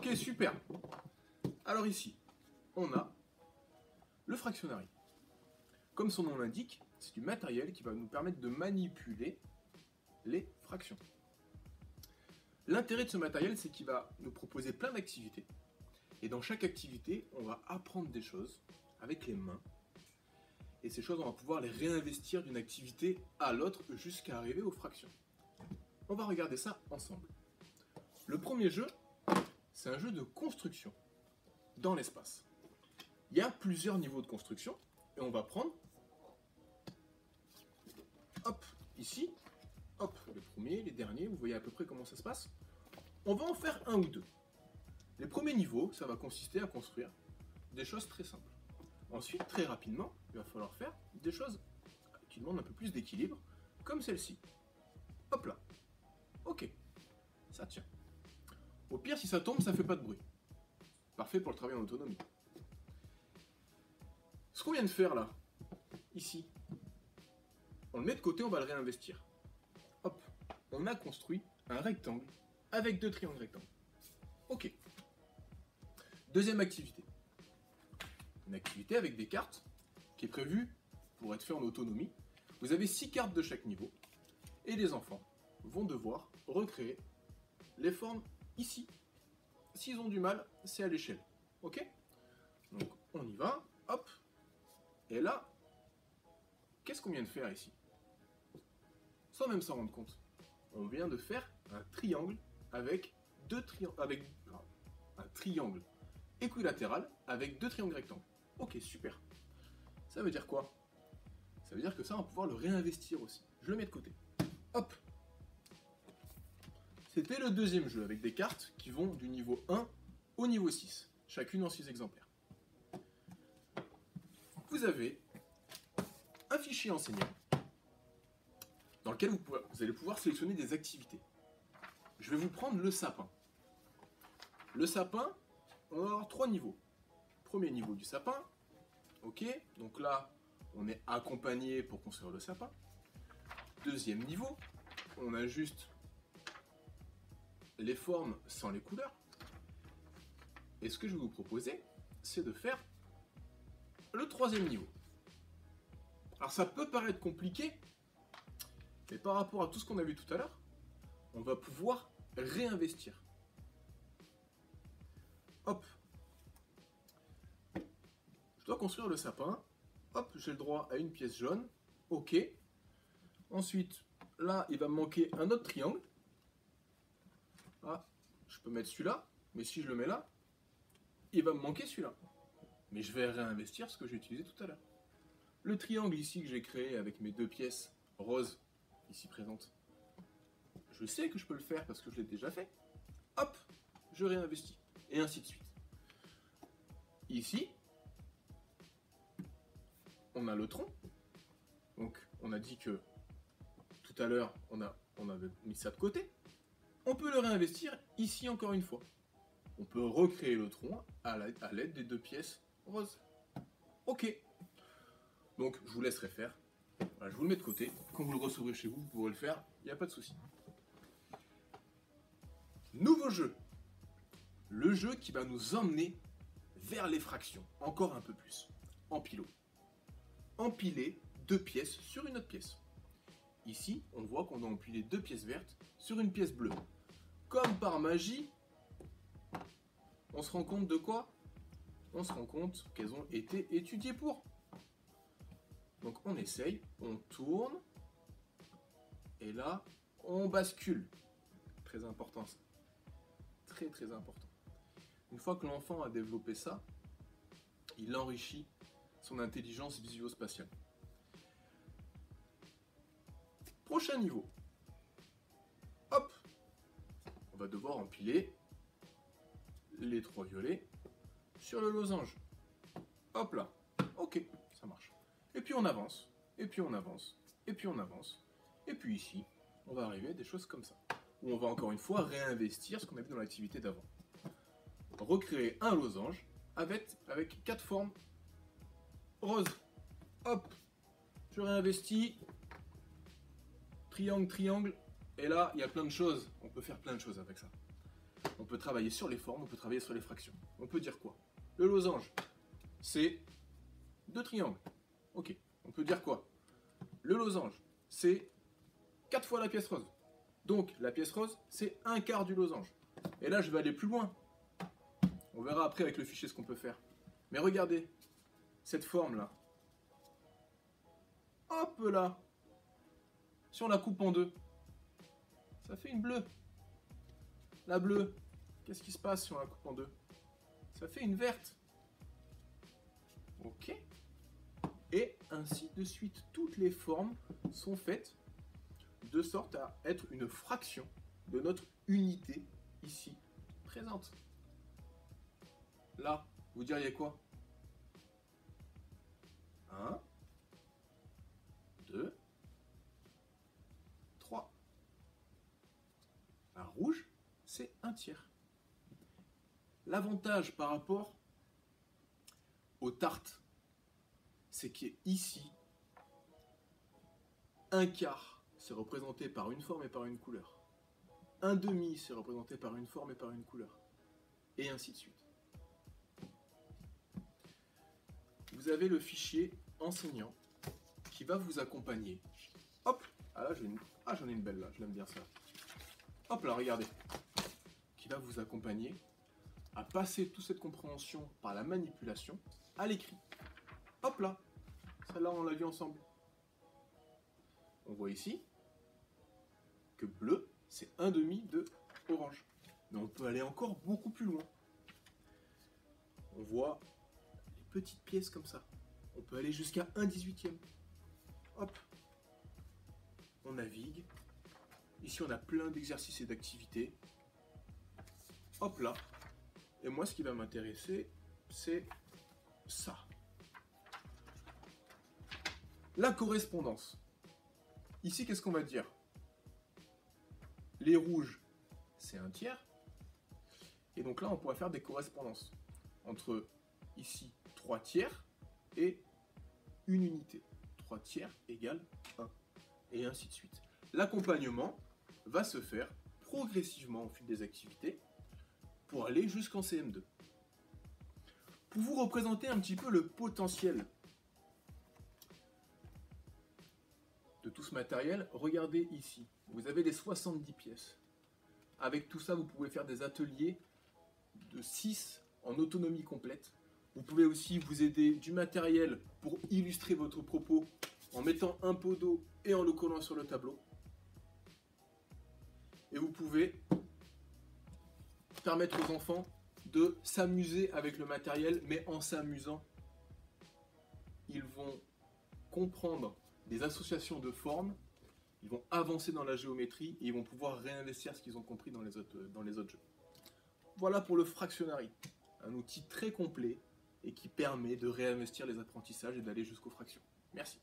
Ok, super. Alors ici, on a le fractionnariat. Comme son nom l'indique, c'est du matériel qui va nous permettre de manipuler les fractions. L'intérêt de ce matériel, c'est qu'il va nous proposer plein d'activités. Et dans chaque activité, on va apprendre des choses avec les mains. Et ces choses, on va pouvoir les réinvestir d'une activité à l'autre jusqu'à arriver aux fractions. On va regarder ça ensemble. Le premier jeu, c'est un jeu de construction dans l'espace. Il y a plusieurs niveaux de construction et on va prendre, hop, ici, hop, les premiers, les derniers, vous voyez à peu près comment ça se passe. On va en faire un ou deux. Les premiers niveaux, ça va consister à construire des choses très simples. Ensuite, très rapidement, il va falloir faire des choses qui demandent un peu plus d'équilibre, comme celle-ci. Hop là. Ok, ça tient. Au pire, si ça tombe, ça fait pas de bruit. Parfait pour le travail en autonomie. Ce qu'on vient de faire là, ici, on le met de côté, on va le réinvestir. Hop, on a construit un rectangle avec deux triangles rectangles. Ok. Deuxième activité. Une activité avec des cartes qui est prévue pour être faite en autonomie. Vous avez 6 cartes de chaque niveau et les enfants vont devoir recréer les formes ici. S'ils ont du mal, c'est à l'échelle. Ok? Donc on y va, hop. Et là, qu'est-ce qu'on vient de faire ici? Sans même s'en rendre compte. On vient de faire un triangle avec un triangle équilatéral avec deux triangles rectangles. Ok, super. Ça veut dire quoi? Ça veut dire que ça, on va pouvoir le réinvestir aussi. Je le mets de côté. Hop. C'était le deuxième jeu avec des cartes qui vont du niveau 1 au niveau 6, chacune en 6 exemplaires. Vous avez un fichier enseignant dans lequel vous allez pouvoir sélectionner des activités. Je vais vous prendre le sapin. Le sapin, on va avoir 3 niveaux. Premier niveau du sapin, ok, donc là, on est accompagné pour construire le sapin. Deuxième niveau, on a juste les formes sans les couleurs. Et ce que je vais vous proposer, c'est de faire le troisième niveau. Alors ça peut paraître compliqué, mais par rapport à tout ce qu'on a vu tout à l'heure, on va pouvoir réinvestir. Hop. Je dois construire le sapin. Hop, j'ai le droit à une pièce jaune. Ok. Ensuite, là, il va me manquer un autre triangle. Ah, je peux mettre celui-là, mais si je le mets là, il va me manquer celui-là. Mais je vais réinvestir ce que j'ai utilisé tout à l'heure. Le triangle ici que j'ai créé avec mes deux pièces roses, ici présentes, je sais que je peux le faire parce que je l'ai déjà fait. Hop, je réinvestis. Et ainsi de suite. Ici, on a le tronc. Donc, on a dit que tout à l'heure, on avait mis ça de côté. On peut le réinvestir ici encore une fois. On peut recréer le tronc à l'aide des deux pièces roses. Ok. Donc, je vous laisserai faire. Voilà, je vous le mets de côté. Quand vous le recevrez chez vous, vous pourrez le faire. Il n'y a pas de souci. Nouveau jeu. Le jeu qui va nous emmener vers les fractions. Encore un peu plus. Empilo. Empiler deux pièces sur une autre pièce. Ici, on voit qu'on a empilé deux pièces vertes sur une pièce bleue. Comme par magie, on se rend compte de quoi? On se rend compte qu'elles ont été étudiées pour. Donc on essaye, on tourne, et là, on bascule. Très important ça. Très très important. Une fois que l'enfant a développé ça, il enrichit son intelligence visio-spatiale. Prochain niveau. Hop. On va devoir empiler les trois violets sur le losange. Hop là. Ok, ça marche. Et puis on avance, et puis on avance, et puis on avance. Et puis ici, on va arriver à des choses comme ça. Où on va encore une fois réinvestir ce qu'on a vu dans l'activité d'avant. Recréer un losange avec 4 formes roses. Hop. Je réinvestis. Triangle, triangle. Et là, il y a plein de choses. On peut faire plein de choses avec ça. On peut travailler sur les formes, on peut travailler sur les fractions. On peut dire quoi? Le losange, c'est 2 triangles. Ok. On peut dire quoi? Le losange, c'est 4 fois la pièce rose. Donc, la pièce rose, c'est 1/4 du losange. Et là, je vais aller plus loin. On verra après avec le fichier ce qu'on peut faire. Mais regardez, cette forme-là. Hop là. Si on la coupe en deux, ça fait une bleue. La bleue, qu'est-ce qui se passe si on la coupe en deux? Ça fait une verte. Ok. Et ainsi de suite. Toutes les formes sont faites de sorte à être une fraction de notre unité ici présente. Là, vous diriez quoi? 1, 2, 3. La rouge, c'est 1/3. L'avantage par rapport aux tartes, c'est qu'ici, 1/4, c'est représenté par une forme et par une couleur. 1/2, c'est représenté par une forme et par une couleur. Et ainsi de suite. Vous avez le fichier enseignant qui va vous accompagner. Hop, ah là j'en ai une belle là, je l'aime bien ça. Hop là, regardez. Qui va vous accompagner à passer toute cette compréhension par la manipulation à l'écrit. Hop là, celle-là on l'a vu ensemble. On voit ici que bleu, c'est 1/2 de orange. Mais on peut aller encore beaucoup plus loin. On voit les petites pièces comme ça. On peut aller jusqu'à 1/18. Hop. On navigue. Ici, on a plein d'exercices et d'activités. Hop là. Et moi, ce qui va m'intéresser, c'est ça. La correspondance. Ici, qu'est-ce qu'on va dire? Les rouges, c'est 1/3. Et donc là, on pourra faire des correspondances entre ici 3/3 et une unité. 3/3 égale 1. Et ainsi de suite. L'accompagnement va se faire progressivement au fil des activités pour aller jusqu'en CM2. Pour vous représenter un petit peu le potentiel de tout ce matériel, regardez ici. Vous avez les 70 pièces. Avec tout ça, vous pouvez faire des ateliers de 6 en autonomie complète. Vous pouvez aussi vous aider du matériel pour illustrer votre propos en mettant un pot d'eau et en le collant sur le tableau. Et vous pouvez permettre aux enfants de s'amuser avec le matériel, mais en s'amusant, ils vont comprendre des associations de formes, ils vont avancer dans la géométrie et ils vont pouvoir réinvestir ce qu'ils ont compris dans les autres jeux. Voilà pour le Fractionary, un outil très complet et qui permet de réinvestir les apprentissages et d'aller jusqu'aux fractions. Merci.